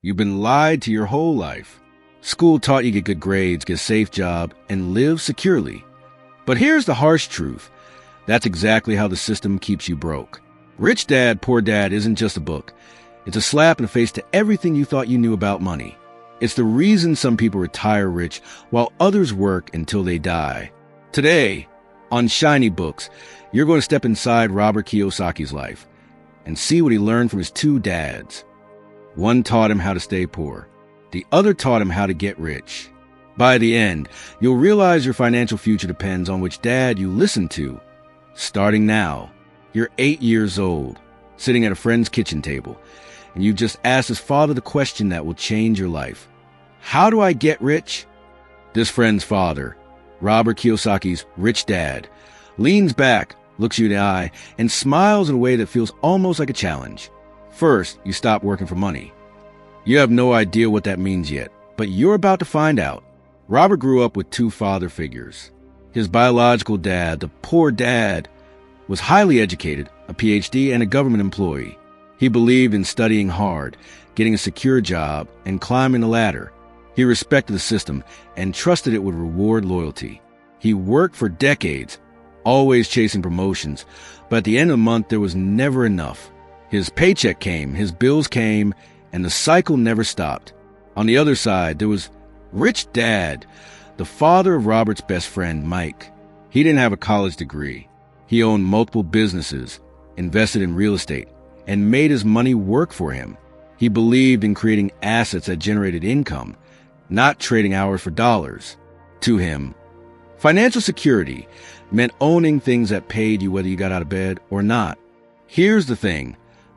You've been lied to your whole life. School taught you to get good grades, get a safe job, and live securely. But here's the harsh truth. That's exactly how the system keeps you broke. Rich Dad, Poor Dad isn't just a book. It's a slap in the face to everything you thought you knew about money. It's the reason some people retire rich while others work until they die. Today, on Shiny Books, you're going to step inside Robert Kiyosaki's life and see what he learned from his two dads. One taught him how to stay poor. The other taught him how to get rich. By the end, you'll realize your financial future depends on which dad you listen to. Starting now, you're 8 years old, sitting at a friend's kitchen table, and you've just asked his father the question that will change your life. How do I get rich? This friend's father, Robert Kiyosaki's rich dad, leans back, looks you in the eye, and smiles in a way that feels almost like a challenge. First, you stop working for money. You have no idea what that means yet, but you're about to find out. Robert grew up with two father figures. His biological dad, the poor dad, was highly educated, a PhD, and a government employee. He believed in studying hard, getting a secure job, and climbing the ladder. He respected the system and trusted it would reward loyalty. He worked for decades, always chasing promotions, but at the end of the month there was never enough. His paycheck came, his bills came, and the cycle never stopped. On the other side, there was Rich Dad, the father of Robert's best friend, Mike. He didn't have a college degree. He owned multiple businesses, invested in real estate, and made his money work for him. He believed in creating assets that generated income, not trading hours for dollars. To him, financial security meant owning things that paid you whether you got out of bed or not. Here's the thing.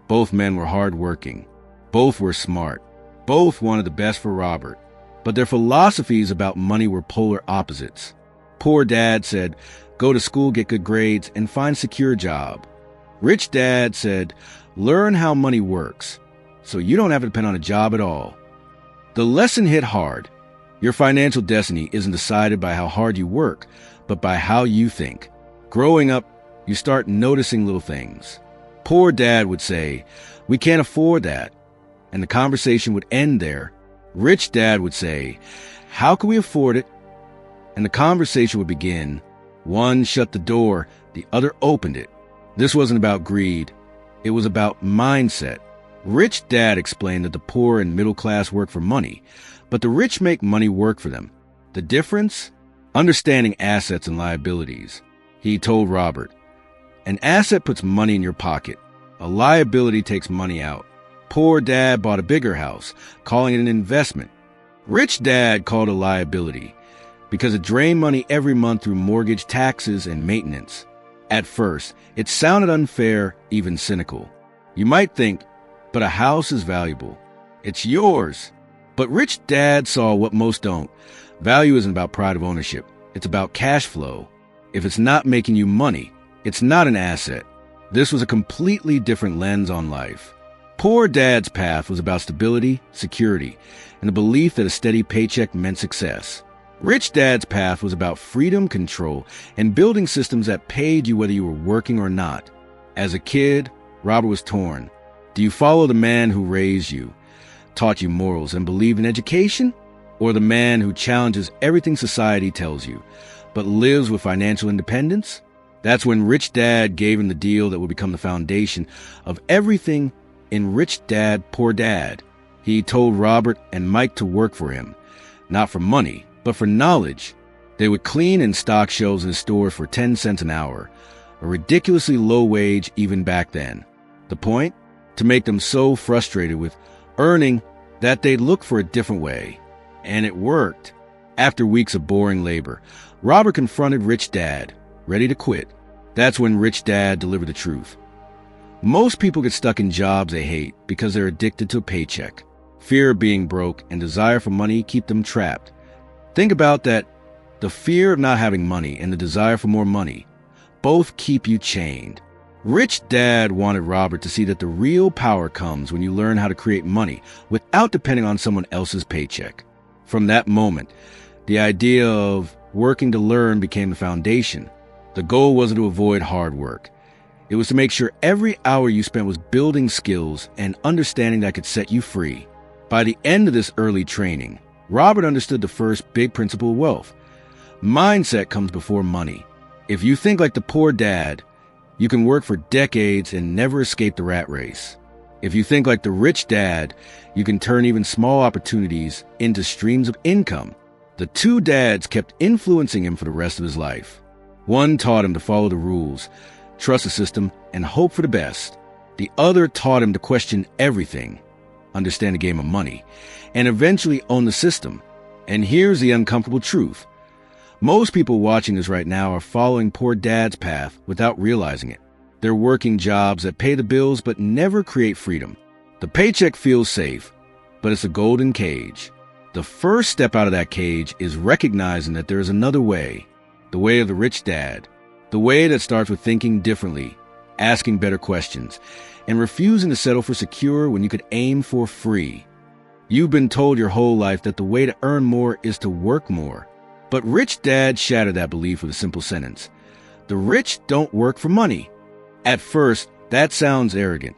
Both men were hardworking. Both were smart. Both wanted the best for Robert. But their philosophies about money were polar opposites. Poor Dad said, go to school, get good grades, and find a secure job. Rich Dad said, learn how money works, so you don't have to depend on a job at all. The lesson hit hard. Your financial destiny isn't decided by how hard you work, but by how you think. Growing up, you start noticing little things. Poor Dad would say, we can't afford that. And the conversation would end there. Rich Dad would say, how can we afford it? And the conversation would begin. One shut the door, the other opened it. This wasn't about greed. It was about mindset. Rich Dad explained that the poor and middle class work for money, but the rich make money work for them. The difference? Understanding assets and liabilities. He told Robert, an asset puts money in your pocket. A liability takes money out. Poor Dad bought a bigger house, calling it an investment. Rich Dad called it a liability because it drained money every month through mortgage, taxes, and maintenance. At first, it sounded unfair, even cynical. You might think, but a house is valuable. It's yours. But Rich Dad saw what most don't. Value isn't about pride of ownership. It's about cash flow. If it's not making you money, it's not an asset. This was a completely different lens on life. Poor Dad's path was about stability, security, and the belief that a steady paycheck meant success. Rich Dad's path was about freedom, control, and building systems that paid you whether you were working or not. As a kid, Robert was torn. Do you follow the man who raised you, taught you morals, and believed in education? Or the man who challenges everything society tells you, but lives with financial independence? That's when Rich Dad gave him the deal that would become the foundation of everything in Rich Dad, Poor Dad. He told Robert and Mike to work for him, not for money, but for knowledge. They would clean and stock shelves in his store for 10 cents an hour, a ridiculously low wage even back then. The point? To make them so frustrated with earning that they'd look for a different way. And it worked. After weeks of boring labor, Robert confronted Rich Dad, ready to quit. That's when Rich Dad delivered the truth. Most people get stuck in jobs they hate because they're addicted to a paycheck. Fear of being broke and desire for money keep them trapped. Think about that. The fear of not having money and the desire for more money both keep you chained. Rich Dad wanted Robert to see that the real power comes when you learn how to create money without depending on someone else's paycheck. From that moment, the idea of working to learn became the foundation. The goal wasn't to avoid hard work. It was to make sure every hour you spent was building skills and understanding that could set you free. By the end of this early training, Robert understood the first big principle of wealth. Mindset comes before money. If you think like the poor dad, you can work for decades and never escape the rat race. If you think like the rich dad, you can turn even small opportunities into streams of income. The two dads kept influencing him for the rest of his life. One taught him to follow the rules, trust the system, and hope for the best. The other taught him to question everything, understand the game of money, and eventually own the system. And here's the uncomfortable truth. Most people watching this right now are following poor dad's path without realizing it. They're working jobs that pay the bills but never create freedom. The paycheck feels safe, but it's a golden cage. The first step out of that cage is recognizing that there is another way, the way of the rich dad, the way that starts with thinking differently, asking better questions, and refusing to settle for secure when you could aim for free. You've been told your whole life that the way to earn more is to work more. But rich dad shattered that belief with a simple sentence. The rich don't work for money. At first, that sounds arrogant,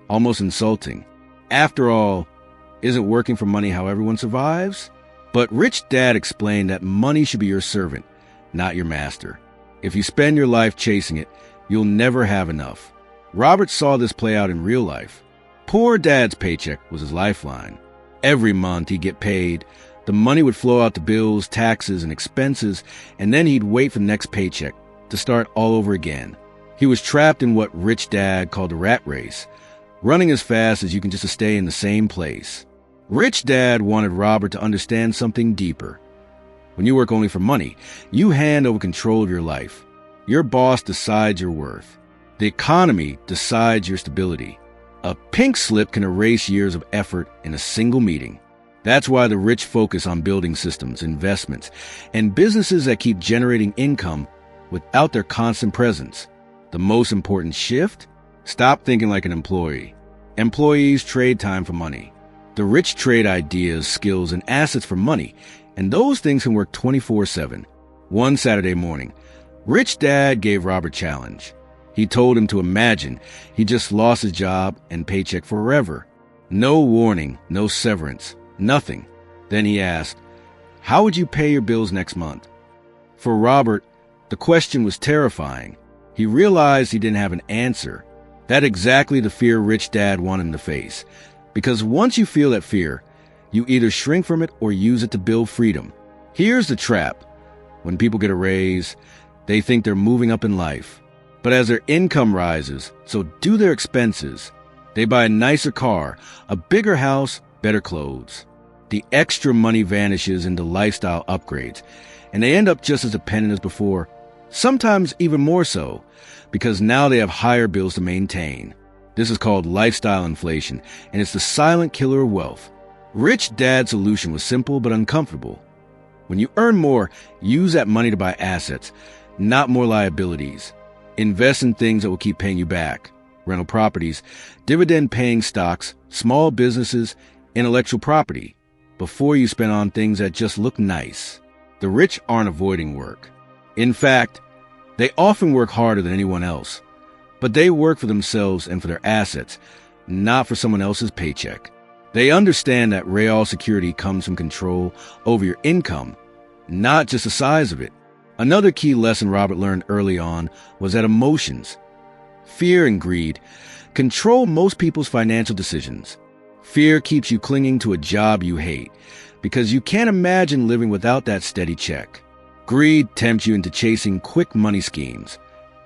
almost insulting. After all, isn't working for money how everyone survives? But rich dad explained that money should be your servant, not your master. If you spend your life chasing it, you'll never have enough. Robert saw this play out in real life. Poor dad's paycheck was his lifeline. Every month he'd get paid. The money would flow out to bills, taxes, and expenses, and then he'd wait for the next paycheck to start all over again. He was trapped in what rich dad called the rat race, running as fast as you can just to stay in the same place. Rich dad wanted Robert to understand something deeper. When you work only for money, you hand over control of your life. Your boss decides your worth. The economy decides your stability. A pink slip can erase years of effort in a single meeting. That's why the rich focus on building systems, investments, and businesses that keep generating income without their constant presence. The most important shift? Stop thinking like an employee. Employees trade time for money. The rich trade ideas, skills, and assets for money, and those things can work 24/7. One Saturday morning, Rich Dad gave Robert a challenge. He told him to imagine he just lost his job and paycheck forever. No warning, no severance, nothing. Then he asked, "How would you pay your bills next month?" For Robert, the question was terrifying. He realized he didn't have an answer. That's exactly the fear Rich Dad wanted him to face. Because once you feel that fear, you either shrink from it or use it to build freedom. Here's the trap. When people get a raise, they think they're moving up in life. But as their income rises, so do their expenses. They buy a nicer car, a bigger house, better clothes. The extra money vanishes into lifestyle upgrades, and they end up just as dependent as before, sometimes even more so, because now they have higher bills to maintain. This is called lifestyle inflation, and it's the silent killer of wealth. Rich Dad's solution was simple but uncomfortable. When you earn more, use that money to buy assets, not more liabilities. Invest in things that will keep paying you back. Rental properties, dividend-paying stocks, small businesses, intellectual property, before you spend on things that just look nice. The rich aren't avoiding work. In fact, they often work harder than anyone else. But they work for themselves and for their assets, not for someone else's paycheck. They understand that real security comes from control over your income, not just the size of it. Another key lesson Robert learned early on was that emotions, fear and greed, control most people's financial decisions. Fear keeps you clinging to a job you hate because you can't imagine living without that steady check. Greed tempts you into chasing quick money schemes,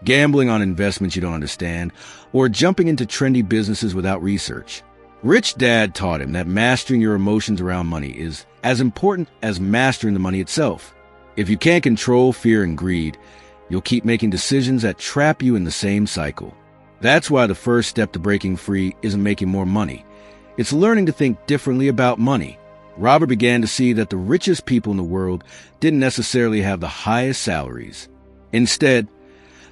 gambling on investments you don't understand, or jumping into trendy businesses without research. Rich Dad taught him that mastering your emotions around money is as important as mastering the money itself. If you can't control fear and greed, you'll keep making decisions that trap you in the same cycle. That's why the first step to breaking free isn't making more money. It's learning to think differently about money. Robert began to see that the richest people in the world didn't necessarily have the highest salaries. Instead,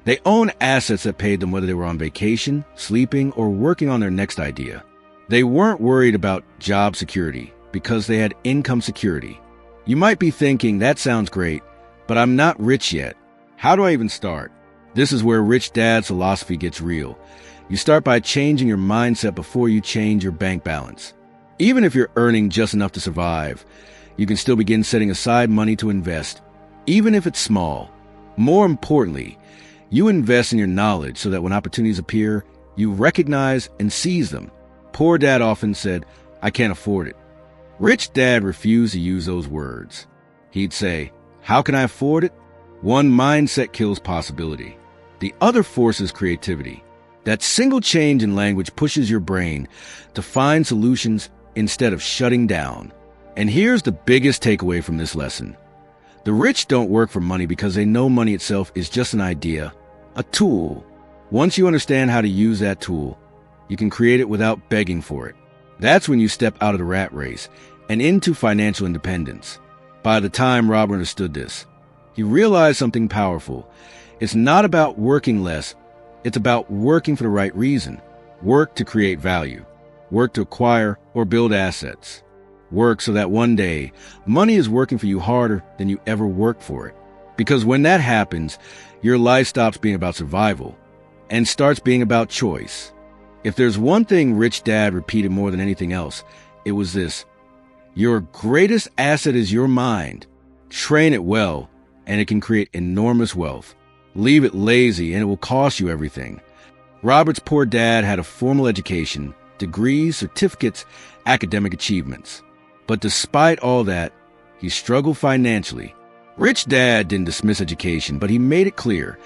they owned assets that paid them whether they were on vacation, sleeping, or working on their next idea. They weren't worried about job security because they had income security. You might be thinking, that sounds great, but I'm not rich yet. How do I even start? This is where Rich Dad's philosophy gets real. You start by changing your mindset before you change your bank balance. Even if you're earning just enough to survive, you can still begin setting aside money to invest, even if it's small. More importantly, you invest in your knowledge so that when opportunities appear, you recognize and seize them. Poor Dad often said, "I can't afford it." Rich Dad refused to use those words. He'd say, "How can I afford it?" One mindset kills possibility. The other forces creativity. That single change in language pushes your brain to find solutions instead of shutting down. And here's the biggest takeaway from this lesson. The rich don't work for money because they know money itself is just an idea, a tool. Once you understand how to use that tool, you can create it without begging for it. That's when you step out of the rat race and into financial independence. By the time Robert understood this, he realized something powerful. It's not about working less. It's about working for the right reason. Work to create value. Work to acquire or build assets. Work so that one day, money is working for you harder than you ever worked for it. Because when that happens, your life stops being about survival and starts being about choice. If there's one thing Rich Dad repeated more than anything else, it was this: your greatest asset is your mind. Train it well, and it can create enormous wealth. Leave it lazy, and it will cost you everything. Robert's poor dad had a formal education, degrees, certificates, academic achievements. But despite all that, he struggled financially. Rich Dad didn't dismiss education, but he made it clear.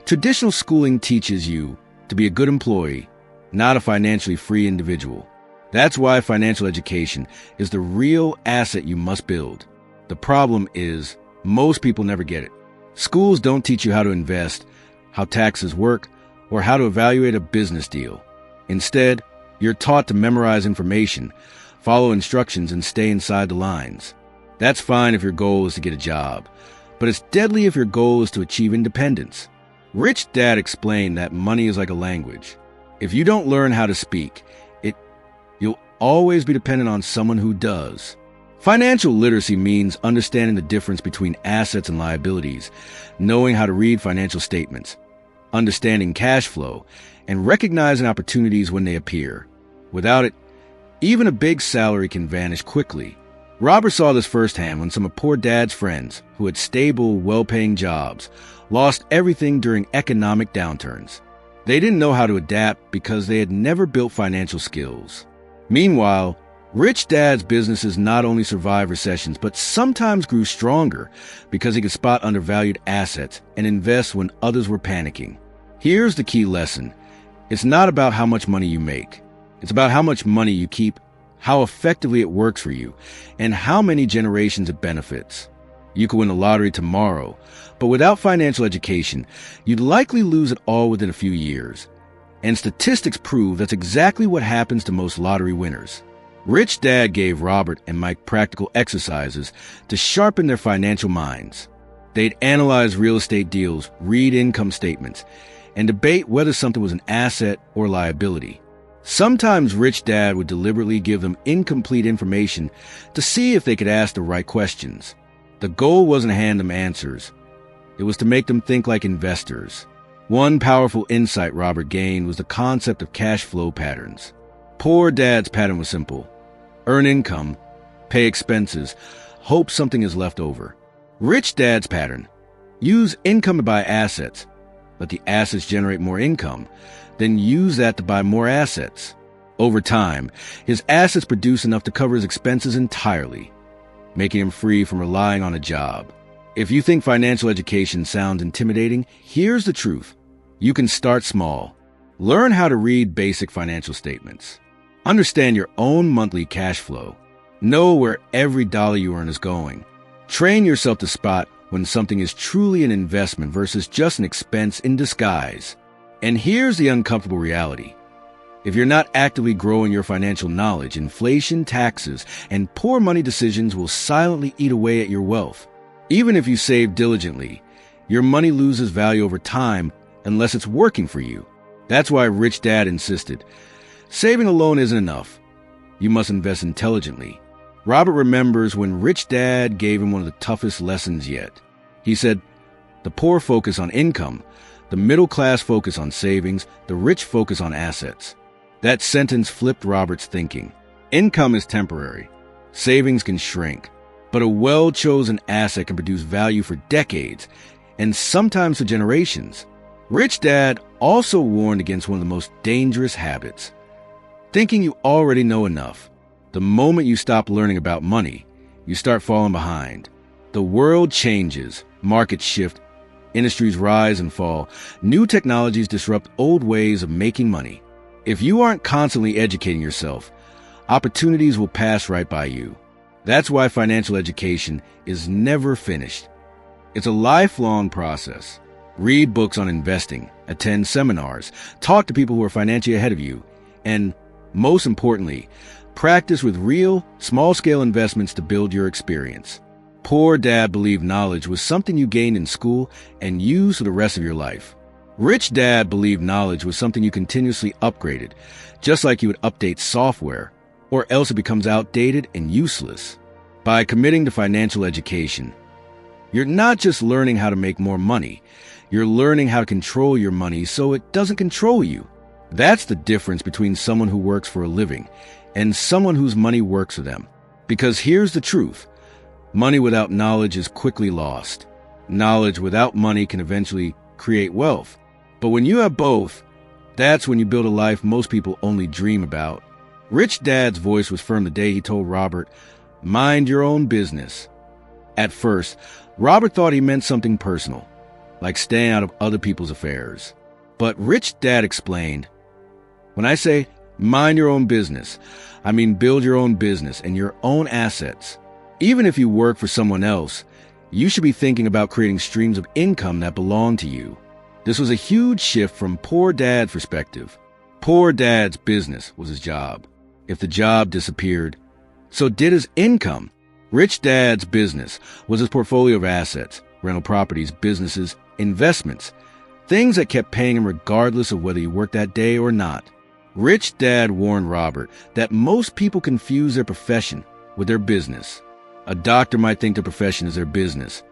Traditional schooling teaches you to be a good employee, not a financially free individual. That's why financial education is the real asset you must build. The problem is, most people never get it. Schools don't teach you how to invest, how taxes work, or how to evaluate a business deal. Instead, you're taught to memorize information, follow instructions, and stay inside the lines. That's fine if your goal is to get a job, but it's deadly if your goal is to achieve independence. Rich Dad explained that money is like a language. If you don't learn how to speak it, you'll always be dependent on someone who does. Financial literacy means understanding the difference between assets and liabilities, knowing how to read financial statements, understanding cash flow, and recognizing opportunities when they appear. Without it, even a big salary can vanish quickly. Robert saw this firsthand when some of poor Dad's friends, who had stable, well-paying jobs, lost everything during economic downturns. They didn't know how to adapt because they had never built financial skills. Meanwhile, Rich Dad's businesses not only survived recessions, but sometimes grew stronger because he could spot undervalued assets and invest when others were panicking. Here's the key lesson. It's not about how much money you make. It's about how much money you keep, how effectively it works for you, and how many generations it benefits. You could win the lottery tomorrow, but without financial education, you'd likely lose it all within a few years. And statistics prove that's exactly what happens to most lottery winners. Rich Dad gave Robert and Mike practical exercises to sharpen their financial minds. They'd analyze real estate deals, read income statements, and debate whether something was an asset or liability. Sometimes Rich Dad would deliberately give them incomplete information to see if they could ask the right questions. The goal wasn't to hand them answers. It was to make them think like investors. One powerful insight Robert gained was the concept of cash flow patterns. Poor Dad's pattern was simple. Earn income, pay expenses, hope something is left over. Rich Dad's pattern. Use income to buy assets. Let the assets generate more income. Then use that to buy more assets. Over time, his assets produce enough to cover his expenses entirely, making him free from relying on a job. If you think financial education sounds intimidating, here's the truth. You can start small. Learn how to read basic financial statements. Understand your own monthly cash flow. Know where every dollar you earn is going. Train yourself to spot when something is truly an investment versus just an expense in disguise. And here's the uncomfortable reality. If you're not actively growing your financial knowledge, inflation, taxes, and poor money decisions will silently eat away at your wealth. Even if you save diligently, your money loses value over time unless it's working for you. That's why Rich Dad insisted, saving alone isn't enough. You must invest intelligently. Robert remembers when Rich Dad gave him one of the toughest lessons yet. He said, the poor focus on income, the middle class focus on savings, the rich focus on assets. That sentence flipped Robert's thinking. Income is temporary. Savings can shrink. But a well-chosen asset can produce value for decades, and sometimes for generations. Rich Dad also warned against one of the most dangerous habits: thinking you already know enough. The moment you stop learning about money, you start falling behind. The world changes, markets shift, industries rise and fall, new technologies disrupt old ways of making money. If you aren't constantly educating yourself, opportunities will pass right by you. That's why financial education is never finished. It's a lifelong process. Read books on investing, attend seminars, talk to people who are financially ahead of you, and, most importantly, practice with real, small-scale investments to build your experience. Poor Dad believed knowledge was something you gained in school and used for the rest of your life. Rich Dad believed knowledge was something you continuously upgraded, just like you would update software, or else it becomes outdated and useless. By committing to financial education, you're not just learning how to make more money, you're learning how to control your money so it doesn't control you. That's the difference between someone who works for a living and someone whose money works for them. Because here's the truth: money without knowledge is quickly lost. Knowledge without money can eventually create wealth. But when you have both, that's when you build a life most people only dream about. Rich Dad's voice was firm the day he told Robert, "Mind your own business." At first, Robert thought he meant something personal, like staying out of other people's affairs. But Rich Dad explained, "When I say mind your own business, I mean build your own business and your own assets. Even if you work for someone else, you should be thinking about creating streams of income that belong to you." This was a huge shift from Poor Dad's perspective. Poor Dad's business was his job. If the job disappeared, so did his income. Rich Dad's business was his portfolio of assets, rental properties, businesses, investments, things that kept paying him regardless of whether he worked that day or not. Rich Dad warned Robert that most people confuse their profession with their business. A doctor might think their profession is their business,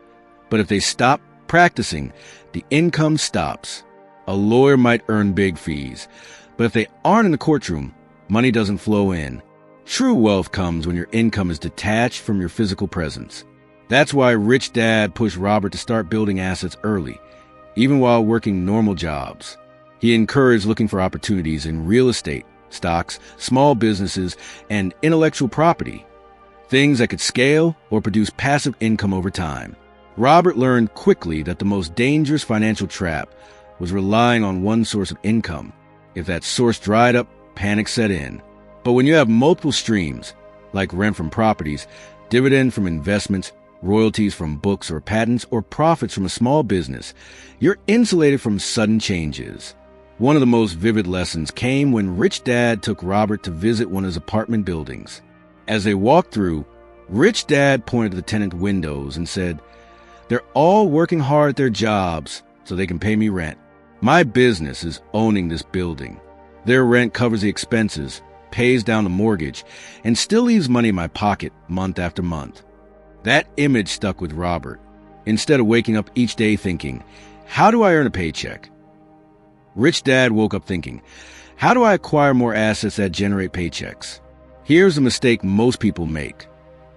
but if they stop practicing, the income stops. A lawyer might earn big fees, but if they aren't in the courtroom, money doesn't flow in. True wealth comes when your income is detached from your physical presence. That's why Rich Dad pushed Robert to start building assets early, even while working normal jobs. He encouraged looking for opportunities in real estate, stocks, small businesses, and intellectual property, things that could scale or produce passive income over time. Robert learned quickly that the most dangerous financial trap was relying on one source of income. If that source dried up, panic set in. But when you have multiple streams, like rent from properties, dividend from investments, royalties from books or patents, or profits from a small business, you're insulated from sudden changes. One of the most vivid lessons came when Rich Dad took Robert to visit one of his apartment buildings. As they walked through, Rich Dad pointed to the tenant windows and said, "They're all working hard at their jobs so they can pay me rent. My business is owning this building. Their rent covers the expenses, pays down the mortgage, and still leaves money in my pocket month after month." That image stuck with Robert. Instead of waking up each day thinking, "How do I earn a paycheck?" Rich Dad woke up thinking, "How do I acquire more assets that generate paychecks?" Here's the mistake most people make.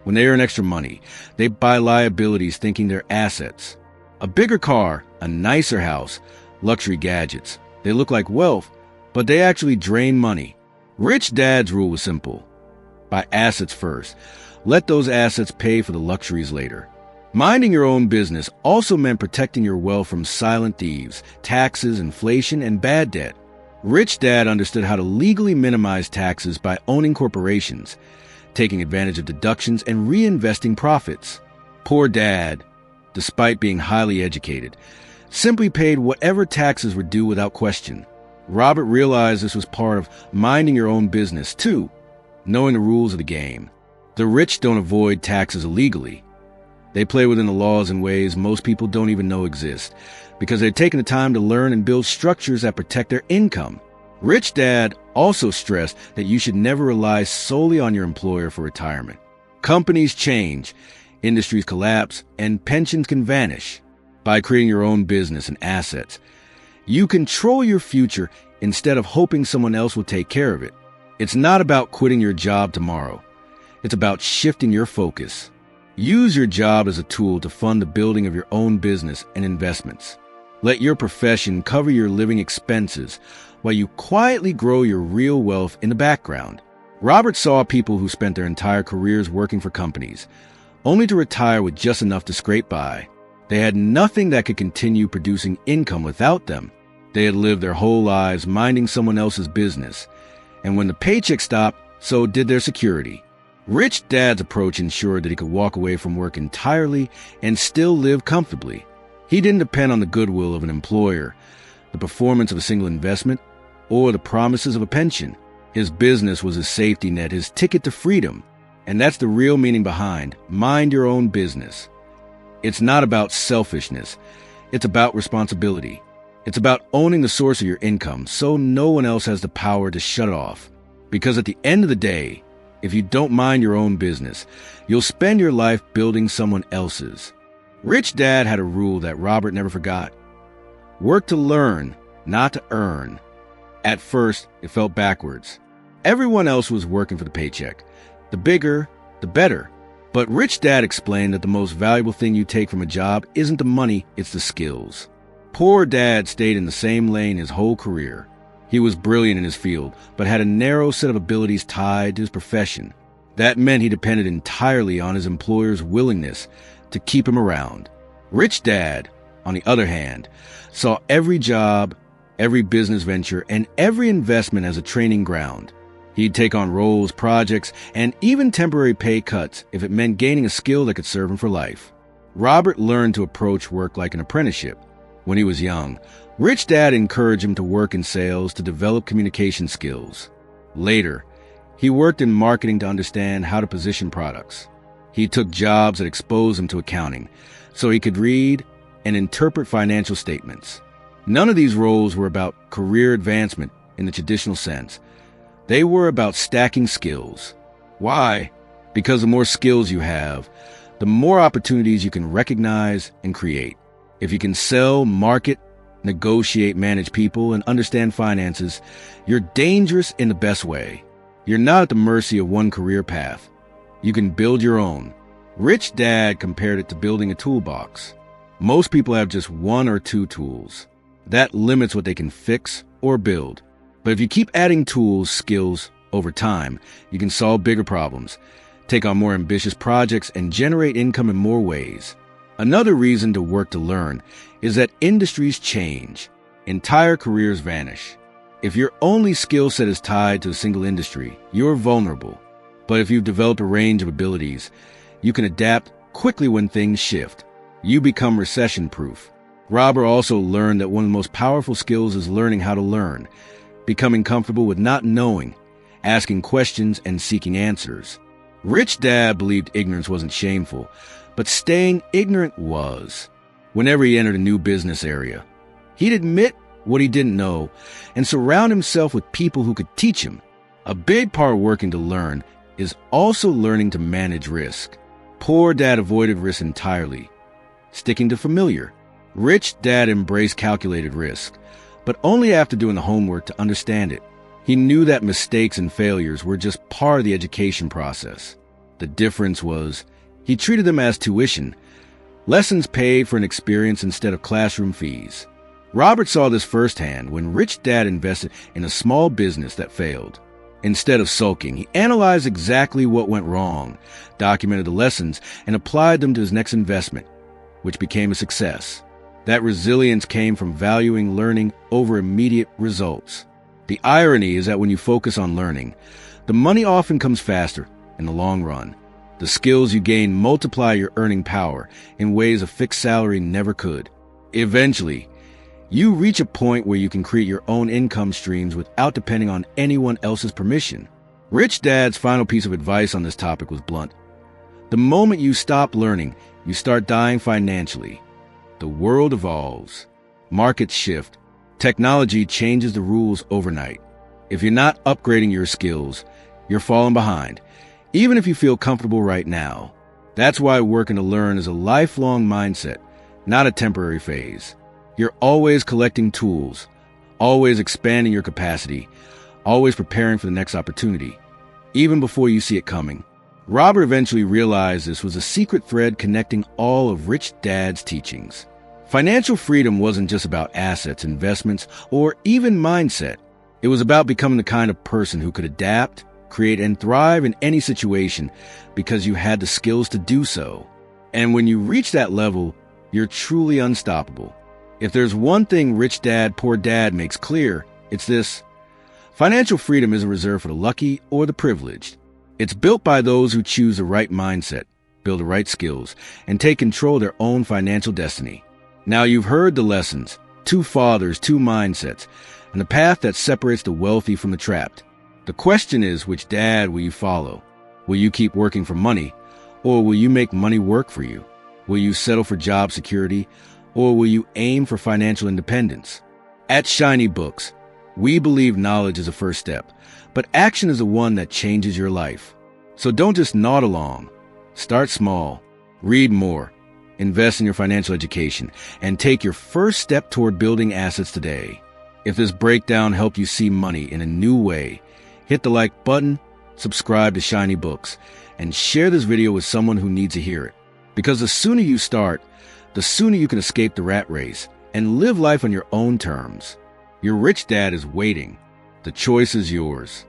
When they earn extra money, they buy liabilities thinking they're assets. A bigger car, a nicer house, luxury gadgets. They look like wealth, but they actually drain money. Rich Dad's rule was simple: buy assets first. Let those assets pay for the luxuries later. Minding your own business also meant protecting your wealth from silent thieves, taxes, inflation, and bad debt. Rich Dad understood how to legally minimize taxes by owning corporations, taking advantage of deductions, and reinvesting profits. Poor Dad, despite being highly educated, simply paid whatever taxes were due without question. Robert realized this was part of minding your own business, too, knowing the rules of the game. The rich don't avoid taxes illegally. They play within the laws in ways most people don't even know exist, because they've taken the time to learn and build structures that protect their income. Rich Dad also stressed that you should never rely solely on your employer for retirement. Companies change, industries collapse, and pensions can vanish. By creating your own business and assets, you control your future instead of hoping someone else will take care of it. It's not about quitting your job tomorrow. It's about shifting your focus. Use your job as a tool to fund the building of your own business and investments. Let your profession cover your living expenses while you quietly grow your real wealth in the background. Robert saw people who spent their entire careers working for companies, only to retire with just enough to scrape by. They had nothing that could continue producing income without them. They had lived their whole lives minding someone else's business, and when the paycheck stopped, so did their security. Rich Dad's approach ensured that he could walk away from work entirely and still live comfortably. He didn't depend on the goodwill of an employer, the performance of a single investment, or the promises of a pension. His business was his safety net, his ticket to freedom. And that's the real meaning behind mind your own business. It's not about selfishness. It's about responsibility. It's about owning the source of your income so no one else has the power to shut it off. Because at the end of the day, if you don't mind your own business, you'll spend your life building someone else's. Rich Dad had a rule that Robert never forgot. Work to learn, not to earn. At first, it felt backwards. Everyone else was working for the paycheck. The bigger, the better. But Rich Dad explained that the most valuable thing you take from a job isn't the money, it's the skills. Poor Dad stayed in the same lane his whole career. He was brilliant in his field, but had a narrow set of abilities tied to his profession. That meant he depended entirely on his employer's willingness to keep him around. Rich Dad, on the other hand, saw every job, every business venture, and every investment as a training ground. He'd take on roles, projects, and even temporary pay cuts if it meant gaining a skill that could serve him for life. Robert learned to approach work like an apprenticeship. When he was young, Rich Dad encouraged him to work in sales to develop communication skills. Later, he worked in marketing to understand how to position products. He took jobs that exposed him to accounting, so he could read and interpret financial statements. None of these roles were about career advancement in the traditional sense. They were about stacking skills. Why? Because the more skills you have, the more opportunities you can recognize and create. If you can sell, market, negotiate, manage people, and understand finances, you're dangerous in the best way. You're not at the mercy of one career path. You can build your own. Rich Dad compared it to building a toolbox. Most people have just one or two tools. That limits what they can fix or build. But if you keep adding tools, skills, over time, you can solve bigger problems, take on more ambitious projects, and generate income in more ways. Another reason to work to learn is that industries change. Entire careers vanish. If your only skill set is tied to a single industry, you're vulnerable. But if you've developed a range of abilities, you can adapt quickly when things shift. You become recession-proof. Robert also learned that one of the most powerful skills is learning how to learn, becoming comfortable with not knowing, asking questions, and seeking answers. Rich Dad believed ignorance wasn't shameful, but staying ignorant was. Whenever he entered a new business area, he'd admit what he didn't know and surround himself with people who could teach him. A big part of working to learn is also learning to manage risk. Poor Dad avoided risk entirely, sticking to familiar. Rich Dad embraced calculated risk, but only after doing the homework to understand it. He knew that mistakes and failures were just part of the education process. The difference was he treated them as tuition, lessons paid for an experience instead of classroom fees. Robert saw this firsthand when Rich Dad invested in a small business that failed. Instead of sulking, he analyzed exactly what went wrong, documented the lessons, and applied them to his next investment, which became a success. That resilience came from valuing learning over immediate results. The irony is that when you focus on learning, the money often comes faster in the long run. The skills you gain multiply your earning power in ways a fixed salary never could. Eventually, you reach a point where you can create your own income streams without depending on anyone else's permission. Rich Dad's final piece of advice on this topic was blunt. The moment you stop learning, you start dying financially. The world evolves. Markets shift. Technology changes the rules overnight. If you're not upgrading your skills, you're falling behind, even if you feel comfortable right now. That's why working to learn is a lifelong mindset, not a temporary phase. You're always collecting tools, always expanding your capacity, always preparing for the next opportunity, even before you see it coming. Robert eventually realized this was a secret thread connecting all of Rich Dad's teachings. Financial freedom wasn't just about assets, investments, or even mindset. It was about becoming the kind of person who could adapt, create, and thrive in any situation because you had the skills to do so. And when you reach that level, you're truly unstoppable. If there's one thing Rich Dad, Poor Dad makes clear, it's this: financial freedom isn't reserved for the lucky or the privileged. It's built by those who choose the right mindset, build the right skills, and take control of their own financial destiny. Now you've heard the lessons, 2 fathers, 2 mindsets, and the path that separates the wealthy from the trapped. The question is, which dad will you follow? Will you keep working for money, or will you make money work for you? Will you settle for job security, or will you aim for financial independence? At Shiny Books, we believe knowledge is a first step, but action is the one that changes your life. So don't just nod along. Start small, read more, invest in your financial education, and take your first step toward building assets today. If this breakdown helped you see money in a new way, hit the like button, subscribe to Shiny Books, and share this video with someone who needs to hear it. Because the sooner you start, the sooner you can escape the rat race and live life on your own terms. Your rich dad is waiting. The choice is yours.